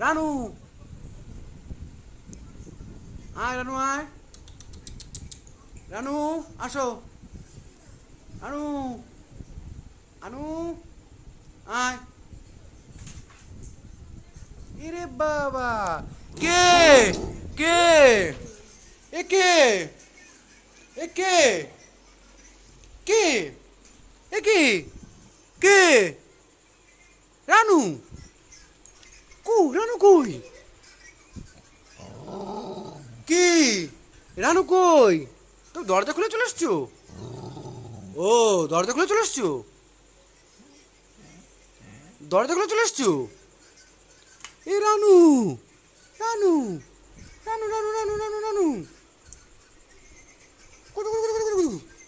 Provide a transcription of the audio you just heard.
রানু, আয় রানু আয়। রানু, আসো। রানু, আনু, আয়। এরে বাবা, কে কে এ কে এ কে কে এ কে কে রানু, রানু কই? কি রানু কই? তুমি দরজা খুলে চলে এসছো? ও, দরজা খুলে চলে এসছো? দরজা খুলে চলে এসছো? এ রানু, রানু, রানু রানু রানু রানু রানু, কোথায় কোথায় কোথায় কোথায় কোথায়?